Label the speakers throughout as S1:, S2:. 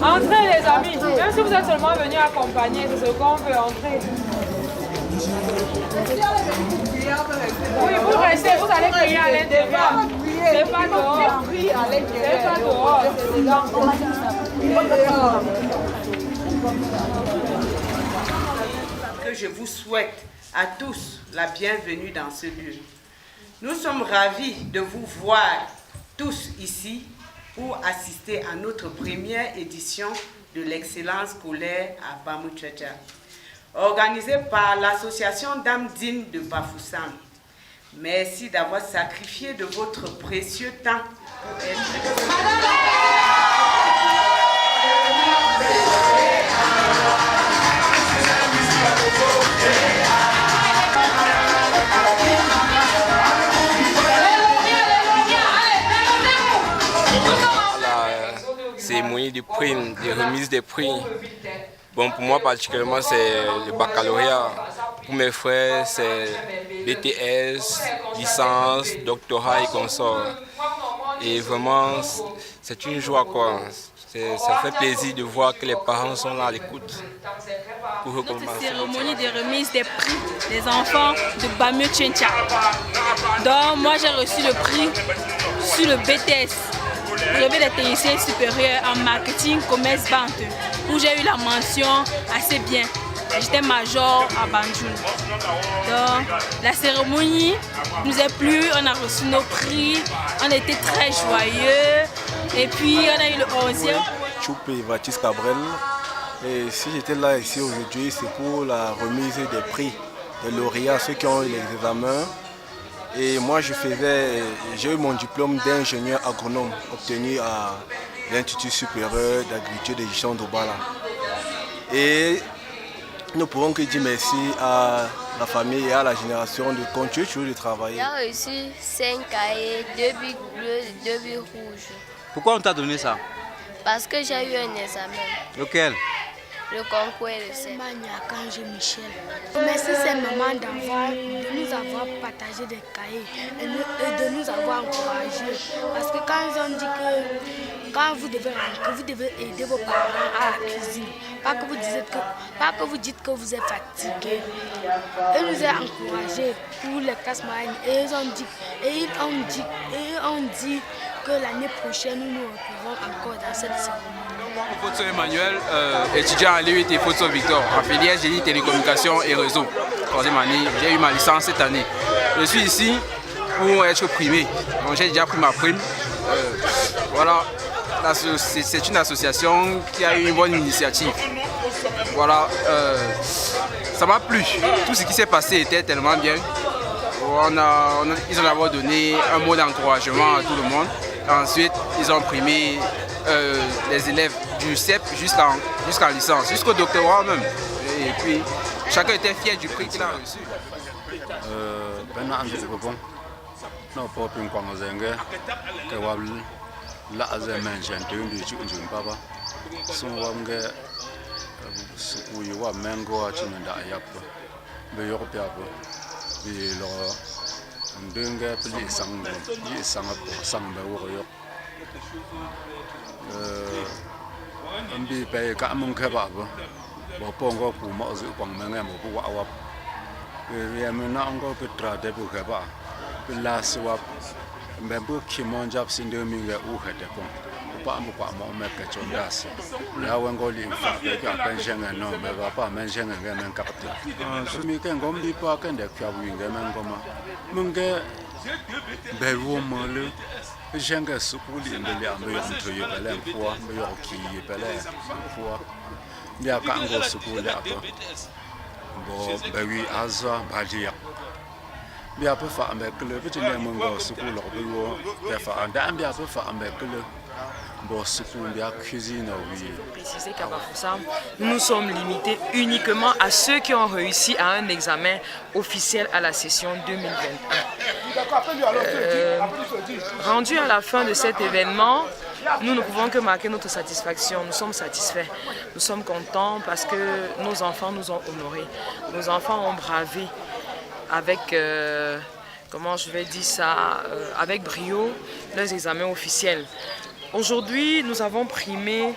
S1: Entrez les amis, même si vous êtes seulement venus accompagner, c'est ce qu'on veut, entrer. Oui, vous restez, vous allez crier à l'intérieur. C'est pas dehors. C'est pas dehors.
S2: Que je vous souhaite à tous la bienvenue dans ce lieu. Nous sommes ravis de vous voir tous ici pour assister à notre première édition de l'excellence scolaire à Bamountchatcha, organisée par l'association Dames Dignes de Bafoussam. Merci d'avoir sacrifié de votre précieux temps pour être...
S3: Cérémonie de prix, de remise des prix. Bon, pour moi particulièrement, c'est le baccalauréat. Pour mes frères, c'est BTS, licence, doctorat et consorts. Et vraiment, c'est une joie, quoi. Ça fait plaisir de voir que les parents sont là à l'écoute pour recommencer.
S4: Notre cérémonie de remise des prix des enfants de Bamountchatcha. Donc, moi, j'ai reçu le prix sur le BTS. Brevet des techniciens supérieurs en marketing, commerce, vente, où j'ai eu la mention assez bien. J'étais major à Banjul. Donc, la cérémonie nous a plu, on a reçu nos prix, on était très joyeux. Et puis, on a eu le 11e.
S5: Choupe Baptiste Cabrel. Et si j'étais là ici aujourd'hui, c'est pour la remise des prix des lauréats, ceux qui ont eu les examens. Et moi, j'ai eu mon diplôme d'ingénieur agronome obtenu à l'Institut supérieur d'agriculture de gestion d'Obala. Et nous pourrons que dire merci à la famille et à la génération de continuer toujours de travailler.
S6: J'ai reçu 5 cahiers, 2 bics bleus et 2 bics rouges.
S7: Pourquoi on t'a donné ça?
S6: Parce que j'ai eu un examen.
S7: Lequel?
S6: Le concours et le CEP.
S8: Kange Michel. Merci ces mamans de nous avoir partagé des cahiers et de nous avoir encouragés. Parce que quand ils ont dit que quand vous devez aider vos parents à la cuisine, pas que vous dites que vous êtes fatigué. Ils nous ont encouragés pour les classes moyennes et ils ont dit que l'année prochaine nous nous retrouverons encore dans cette cérémonie.
S9: Fosso Emmanuel, étudiant à l'UIT Fosso Victor, en filière génie télécommunications et réseau. Troisième année, j'ai eu ma licence cette année. Je suis ici pour être primé. Donc j'ai déjà pris ma prime. Voilà, c'est une association qui a eu une bonne initiative. Voilà, ça m'a plu. Tout ce qui s'est passé était tellement bien. Ils ont d'abord donné un mot d'encouragement à tout le monde. Ensuite, ils ont primé les élèves du CEP jusqu'en licence, jusqu'au doctorat même. Et puis, chacun était fier du prix qu'il a reçu.
S10: Mbi pe ka mun ke ba bo pongo ku mo zu kwang menge mo bu wa wa ye me na ngo pe tra de bu ke ba pe la si wa mbe bu ki mon jab sin de mi ge u he de pon pa mo kwa mo me ke chon da si ya wen go li fa pe ka pen shen no me ba pa men shen ge men ka te su mi ke ngom bi pa ke de kwa wi ge men go ma mun ge be wo mo le Jenga sukuli mbele ambayo mtu yebele mfua ambayo okiyebele mfua bia ka ngo sukuli apa bo bawi azwa badia bia pe fa ambe kle pe tine mo ngo sukuli ko biwo be fa anda bia pe fa ambe kle bo sukuli bia cuisine oui.
S1: Préciser qu'à Bafoussam, nous sommes limités uniquement à ceux qui ont réussi à un examen officiel à la session 2021. Rendu à la fin de cet événement, nous ne pouvons que marquer notre satisfaction. Nous sommes satisfaits, nous sommes contents parce que nos enfants nous ont honorés. Nos enfants ont bravé avec, comment je vais dire ça, avec brio leurs examens officiels. Aujourd'hui, nous avons primé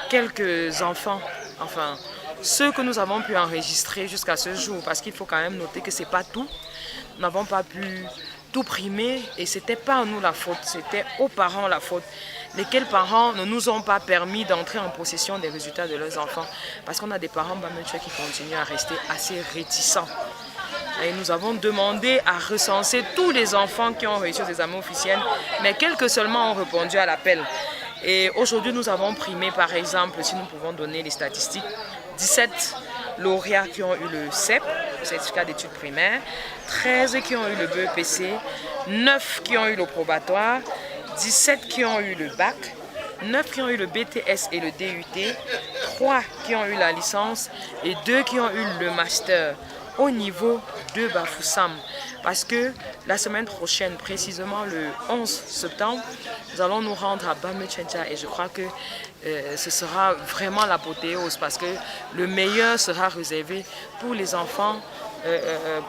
S1: quelques enfants, enfin ceux que nous avons pu enregistrer jusqu'à ce jour, parce qu'il faut quand même noter que ce n'est pas tout. Nous n'avons pas pu tout primer et ce n'était pas à nous la faute, c'était aux parents la faute. Lesquels parents ne nous ont pas permis d'entrer en possession des résultats de leurs enfants, parce qu'on a des parents Bameche qui continuent à rester assez réticents. Et nous avons demandé à recenser tous les enfants qui ont réussi aux examens officiels, mais quelques seulement ont répondu à l'appel. Et aujourd'hui, nous avons primé, par exemple, si nous pouvons donner les statistiques, 17 lauréats qui ont eu le CEP, le certificat d'études primaires, 13 qui ont eu le BEPC, 9 qui ont eu le probatoire, 17 qui ont eu le bac, 9 qui ont eu le BTS et le DUT, 3 qui ont eu la licence et 2 qui ont eu le master au niveau de Bafoussam. Parce que la semaine prochaine, précisément le 11 septembre, nous allons nous rendre à Bamechencha et je crois que ce sera vraiment l'apothéose parce que le meilleur sera réservé pour les enfants,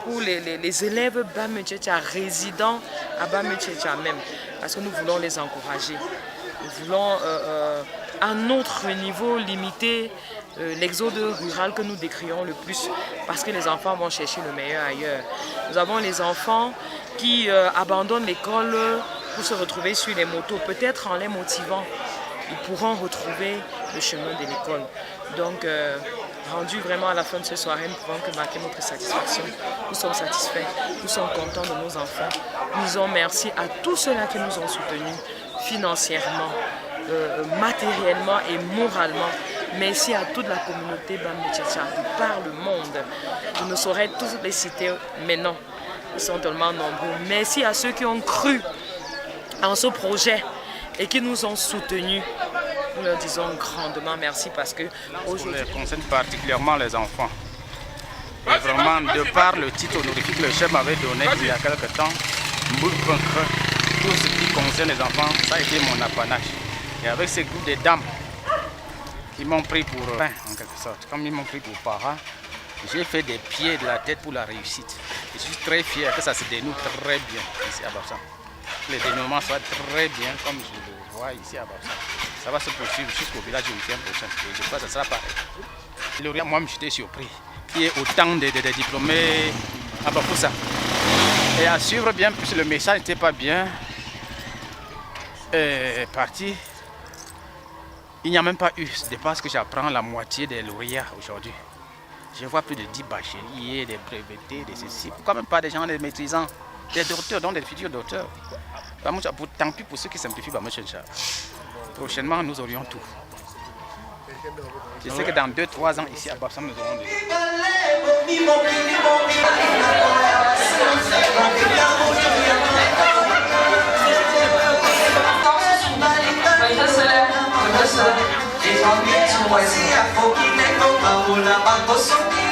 S1: pour les élèves Bamechencha résidant à Bamechencha même, parce que nous voulons les encourager. Nous voulons à notre niveau limiter l'exode rural que nous décrions le plus parce que les enfants vont chercher le meilleur ailleurs. Nous avons les enfants qui abandonnent l'école pour se retrouver sur les motos. Peut-être en les motivant, ils pourront retrouver le chemin de l'école. Donc, rendu vraiment à la fin de cette soirée, nous pouvons que marquer notre satisfaction. Nous sommes satisfaits, nous sommes contents de nos enfants. Nous disons merci à tous ceux-là qui nous ont soutenus financièrement, matériellement et moralement. Merci à toute la communauté Bamechencha de par le monde. Je ne saurais tous les citer, mais non, ils sont tellement nombreux. Merci à ceux qui ont cru en ce projet et qui nous ont soutenus. Nous leur disons grandement merci parce que
S9: aujourd'hui, ça concerne particulièrement les enfants. Et vraiment, de par le titre honorifique que le chef m'avait donné il y a quelque temps, tout ce qui concerne les enfants, ça a été mon apanage. Et avec ce groupe de dames qui m'ont pris pour en quelque sorte, comme ils m'ont pris pour parents, j'ai fait des pieds de la tête pour la réussite. Je suis très fier que ça se dénoue très bien ici à Bafoussam. Les dénouements soient très bien comme je le vois ici à Bafoussam. Ça va se poursuivre jusqu'au village du week-end prochain. Et je crois que ça sera pareil. Moi, j'étais surpris qu'il y ait autant de diplômés à Bafoussam. Et à suivre bien, puisque le message n'était pas bien parti. Il n'y a même pas eu, c'est parce que j'apprends la moitié des lauréats aujourd'hui. Je vois plus de 10 bacheliers, des brevetés, des ceci. Pourquoi même pas des gens des maîtrisants, des docteurs, donc des futurs docteurs. Tant pis pour ceux qui simplifient Bamechencha. Prochainement, nous aurions tout. Je sais que dans 2-3 ans, ici à Bafoussam, nous aurons des...
S11: Et en 8 mois, il y a beaucoup de gens qui ont